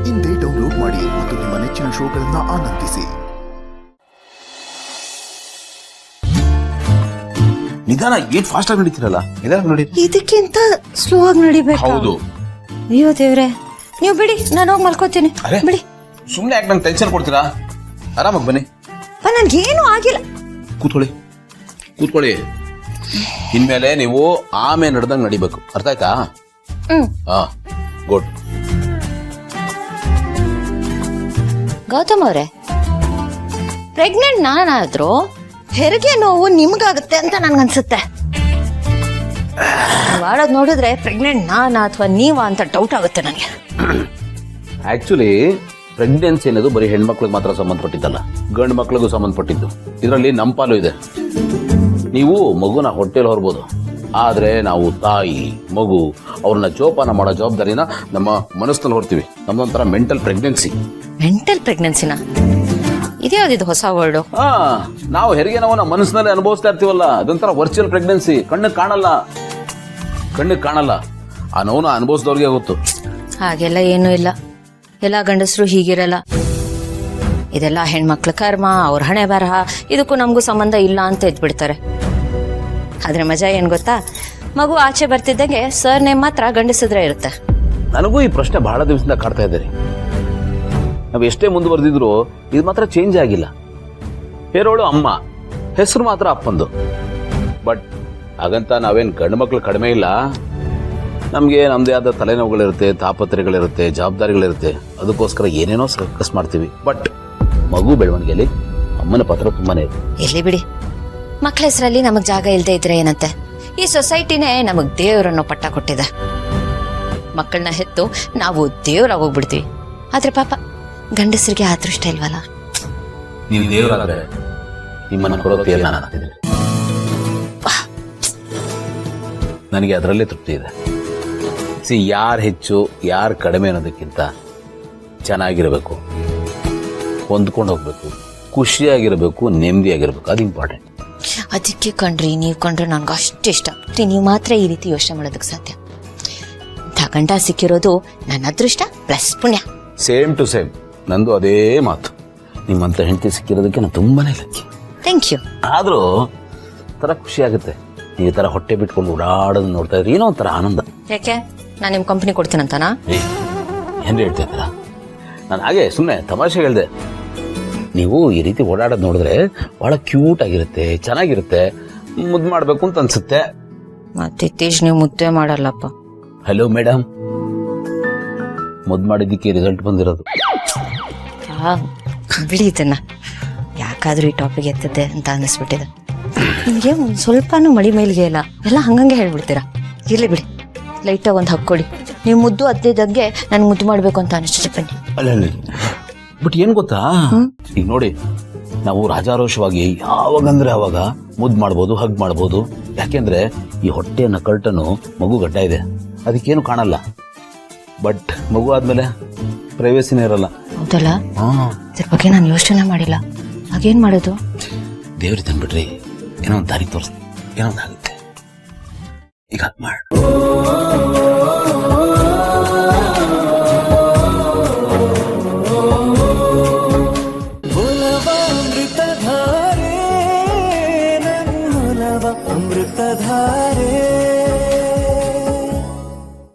ಇಂದೇ ಡೌನ್ಲೋಡ್ ಮಾಡಿ ಮತ್ತು ನಿಮ್ಮ ನೆಚ್ಚಿನ ಶೋಗಳನ್ನ ಆನಂದಿಸಿ. ನಿಧಾನ, ಏನ್ ಫಾಸ್ಟ್ ಆಗಿ ನಡೀತಿರಲ್ಲ, ನಿಧಾನ ನೋಡಿ. ಇದಕ್ಕಿಂತ ಸ್ಲೋ ಆಗಿ ನಡಿಬೇಕು. ಹೌದು. ಅಯ್ಯೋ ದೇವ್ರೆ, ನೀವು ಬಿಡಿ, ನಾನು ಹೋಗಿ ಮಲ್ಕೋತೀನಿ. ಬಿಡಿ. ಸುಮ್ನೆ ಯಾಕೆ ನಂಗೆ ಟೆನ್ಷನ್ ಕೊಡ್ತೀರಾ? ಆರಾಮಾಗಿ ಬನ್ನಿ. ನನ್ಗೇನು ಆಗಿಲ್ಲ. ಕೂತ್ಕೊಳ್ಳಿ ಕೂತ್ಕೊಳ್ಳಿ. ಇನ್ಮೇಲೆ ನೀವು ಆಮೇಲೆ ನಡೆದಂಗ್ ನಡಿಬೇಕು, ಅರ್ಥ ಆಯ್ತಾ? ಹಾ, ಗುಡ್. ಗೌತಮ್ ಅವ್ರೆ, ಪ್ರೆಗ್ನೆಂಟ್ ನಾನಾದ್ರೂ ಹೆರಿಗೆ ನೋವು ನಿಮ್ಗಾಗುತ್ತೆ ಅಂತ ನನ್ಗನ್ಸುತ್ತೆ. ಮಾಡೋದ್ ನೋಡಿದ್ರೆ ಪ್ರೆಗ್ನೆಂಟ್ ನಾನಾ ಅಥವಾ ನೀವಾ ಅಂತ ಡೌಟ್ ಆಗುತ್ತೆ ನನಗೆ. ಆಕ್ಚುಲಿ ಪ್ರೆಗ್ನೆನ್ಸಿ ಅನ್ನೋದು ಬರೀ ಹೆಣ್ಮಕ್ಳಿಗೆ ಮಾತ್ರ ಸಂಬಂಧಪಟ್ಟಿದ್ದಲ್ಲ, ಗಂಡು ಮಕ್ಳಿಗೂ ಸಂಬಂಧಪಟ್ಟಿದ್ದು. ಇದರಲ್ಲಿ ನಮ್ಮ ಪಾಲು ಇದೆ. ನೀವು ಮಗುನ ಹೊಟ್ಟೆಲಿ ಹೊರಬಹುದು, ಆದ್ರೆ ನಾವು ತಾಯಿ ಮಗು ಅವ್ರನ್ನ ಜೋಪಾನ ಮಾಡೋ ಜವಾಬ್ದಾರಿನ ನಮ್ಮ ಮನಸ್ಸಿನಲ್ಲಿ ಹೊರ್ತೀವಿ. ನಮ್ದೊಂಥರ ಮೆಂಟಲ್ ಪ್ರೆಗ್ನೆನ್ಸಿ. ಮೆಂಟಲ್ ಪ್ರೆಗ್ನೆನ್ಸಿನ? ಇದ್ಯಾವ್ದಿದು ಹೊಸ ವರ್ಡು? ನಾವು ಹೆರಿಗೆ ನಾವು ನಮ್ಮ ಮನಸ್ಸಿನಲ್ಲಿ ಅನುಭವಿಸ್ತಾ ಇರ್ತೀವಲ್ಲ, ಅದೊಂಥರ ವರ್ಚುವಲ್ ಪ್ರೆಗ್ನೆನ್ಸಿ. ಕಣ್ಣಿಗೆ ಕಾಣಲ್ಲ. ಆ ನೋವನ್ನ ಅನುಭವಿಸಿದವ್ರಿಗೆ ಗೊತ್ತು. ಹಾಗೆಲ್ಲ ಏನೂ ಇಲ್ಲ. ಎಲ್ಲ ಗಂಡಸರು ಹೀಗಿರಲ್ಲ. ಇದೆಲ್ಲ ಹೆಣ್ಮಕ್ಳ ಕರ್ಮ, ಅವ್ರ ಹಣೆ ಬರಹ, ಇದಕ್ಕೂ ನಮಗೂ ಸಂಬಂಧ ಇಲ್ಲ ಅಂತ ಎದ್ಬಿಡ್ತಾರೆ. ಆದ್ರೆ ಮಜಾ ಏನ್ ಗೊತ್ತಾ, ಮಗು ಆಚೆ ಬರ್ತಿದ್ದಂಗೆ ಸರ್ ನೇಮ್ ಮಾತ್ರ ಗಂಡಸಿದ್ರೆ ಇರುತ್ತೆ. ನನಗೂ ಈ ಪ್ರಶ್ನೆ ಬಹಳ ದಿವಸದಿಂದ ಕಾಡ್ತಾ ಇದ್ದಾರೆ. ನಾವು ಎಷ್ಟೇ ಮುಂದುವರೆದಿದ್ರು ಇದು ಮಾತ್ರ ಚೇಂಜ್ ಆಗಿಲ್ಲ. ಹೇರೋಳು ಅಮ್ಮ, ಹೆಸರು ಮಾತ್ರ ಅಪ್ಪಂದು. ಬಟ್ ಹಾಗಂತ ನಾವೇನು ಗಂಡು ಮಕ್ಳು ಕಡಿಮೆ ಇಲ್ಲ. ನಮಗೆ ನಮ್ದೇ ಆದ ತಲೆನೋವುಗಳಿರುತ್ತೆ, ತಾಪತ್ರೆಗಳಿರುತ್ತೆ, ಜವಾಬ್ದಾರಿಗಳಿರುತ್ತೆ. ಅದಕ್ಕೋಸ್ಕರ ಏನೇನೋ ಸರ್ಕಸ್ ಮಾಡ್ತೀವಿ. ಬಟ್ ಮಗು ಬೆಳವಣಿಗೆಯಲ್ಲಿ ಅಮ್ಮನ ಪಾತ್ರ ತುಂಬಾನೇ ಇದೆ. ಇರ್ಲಿ ಬಿಡಿ, ಮಕ್ಳ ಹೆಸರಲ್ಲಿ ನಮಗ್ ಜಾಗ ಇಲ್ಲದೆ ಇದ್ರೆ ಏನಂತೆ? ಈ ಸೊಸೈಟಿನೇ ನಮಗ್ ದೇವ್ರನ್ನೋ ಪಟ್ಟ ಕೊಟ್ಟಿದೆ. ಮಕ್ಕಳನ್ನ ಹೆತ್ತು ನಾವು ದೇವ್ರಾಗ ಹೋಗ್ಬಿಡ್ತೀವಿ. ಆದ್ರೆ ಪಾಪ ಗಂಡಸರಿಗೆ ಅದೃಷ್ಟ ಇಲ್ವಲ್ಲ. ನೀವು ದೇವರಾದ್ರೆ ನಿಮ್ಮನ್ನ ಕೊಡೋ ತೇರ್ ನಾನು ಆಗ್ತಿದ್ದೀನಿ. ನನಗೆ ಅದರಲ್ಲೇ ತೃಪ್ತಿ ಇದೆ. ಯಾರು ಹೆಚ್ಚು ಯಾರು ಕಡಿಮೆ ಅನ್ನೋದಕ್ಕಿಂತ ಚೆನ್ನಾಗಿರಬೇಕು, ಹೊಂದ್ಕೊಂಡು ಹೋಗ್ಬೇಕು, ಖುಷಿಯಾಗಿರ್ಬೇಕು, ನೆಮ್ಮದಿಯಾಗಿರ್ಬೇಕು, ಅದು ಇಂಪಾರ್ಟೆಂಟ್. ಅದಕ್ಕೆ ಕಣ್ರಿ, ನೀವು ಕಂಡ್ರೆ ನನ್ಗೆ ಅಷ್ಟು ಇಷ್ಟ. ನೀವು ಮಾತ್ರ ಈ ರೀತಿ ಯೋಚನೆ ಮಾಡೋದಕ್ಕೆ ಸಾಧ್ಯ. ಇಂಥ ಗಂಡ ಸಿಕ್ಕಿರೋದು ನನ್ನ ಅದೃಷ್ಟ ಪ್ಲಸ್ ಪುಣ್ಯ. ಸೇಮ್ ಟು ಸೇಮ್, ನಂದು ಅದೇ ಮಾತು. ನಿಮ್ಮಂತ ಹೆಂಡತಿ ಸಿಕ್ಕಿರೋದಕ್ಕೆ ನಾನು ತುಂಬಾನೇ ಲಕ್ಕಿ. Thank you. ಆದ್ರೂ ತರ ಖುಷಿ ಆಗುತ್ತೆ ನೀವು ಈ ತರ ಹೊಟ್ಟೆ ಬಿಟ್ಕೊಂಡು ಓಡಾಡೋದು ನೋಡ್ತಾ ಇದ್ರೆ. ಏನೋ ಒಂಥರ ಆನಂದ. ಯಾಕೆ ನಾನು ನಿಮ್ ಕಂಪನಿ ಕೊಡ್ತೀನಂತಾನಾ? ಏನ್ ಹೇಳ್ತಾ ಇದ್ದೀರಾ? ನಾನು ಹಾಗೆ ಸುಮ್ಮನೆ ತಮಾಷೆ ಹೇಳ್ದೆ. ನೀವು ಈ ರೀತಿ ಓಡಾಡೋದು ನೋಡಿದ್ರೆ ಬಹಳ ಕ್ಯೂಟ್ ಆಗಿರುತ್ತೆ, ಚೆನ್ನಾಗಿರುತ್ತೆ, ಮುದ್ದು ಮಾಡ್ಬೇಕು ಅಂತ ಅನ್ಸುತ್ತೆ. ಮತ್ತೆ ಇತ್ತೀಚೆಗೆ ನೀವು ಮುದ್ದೆ ಮಾಡಲ್ಲಪ್ಪ. ಹಲೋ ಮೇಡಮ್, ಮುದ್ದು ಮಾಡಿದ್ದಕ್ಕೆ ರಿಸಲ್ಟ್ ಬಂದಿರೋದು. ಬಿಡಿ ಇದನ್ನ, ಯಾಕಾದ್ರೂ ಈ ಟಾಪಿಕ್ ಎತ್ತದೆ ಅಂತ ಅನ್ನಿಸ್ಬಿಟ್ಟಿದೆ. ನಿಮ್ಗೆ ಒಂದ್ ಸ್ವಲ್ಪನೂ ಮಳಿ ಮೇಲ್ಗೆ ಇಲ್ಲ, ಎಲ್ಲ ಹಂಗಂಗೆ ಹೇಳ್ಬಿಡ್ತೀರಾ. ಇರ್ಲಿ ಬಿಡಿ, ಲೈಟಾಗಿ ಒಂದು ಹಕ್ಕೊಡಿ. ನೀವು ಮುದ್ದು ಅದ್ದಿದ್ದಂಗೆ ನನ್ ಮುದ್ದು ಮಾಡ್ಬೇಕು ಅಂತ ಅನಿಸ್ತಿದೆ. ಬನ್ನಿ. ಅಲ್ಲ ಬಟ್ ಏನ್ ಗೊತ್ತಾ, ಈಗ ನೋಡಿ, ನಾವು ರಾಜಾರೋಷವಾಗಿ ಯಾವಾಗಂದ್ರೆ ಅವಾಗ ಮುದ್ದು ಮಾಡ್ಬೋದು, ಹಗ್ ಮಾಡ್ಬೋದು. ಯಾಕೆಂದ್ರೆ ಈ ಹೊಟ್ಟೆಯನ್ನ ಕರ್ಟನ್ನು ಮಗು ಗಡ್ಡ ಇದೆ, ಅದಕ್ಕೇನು ಕಾಣಲ್ಲ. ಬಟ್ ಮಗು ಆದ್ಮೇಲೆ ಪ್ರೈವೇಸಿನೇ ಇರಲ್ಲ. ಹೌದಲ್ಲ? ಇದ್ರ ಬಗ್ಗೆ ನಾನು ಯೋಚನೆ ಮಾಡಿಲ್ಲ. ಹಾಗೇನ್ ಮಾಡೋದು? ದೇವ್ರಿ ತಂದ್ಬಿಟ್ರಿ, ಏನೋ ಒಂದು ದಾರಿ ತೋರಿಸ್, ಏನೋ ಒಂದು ಆಗುತ್ತೆ. ಈಗ ಮಾಡು.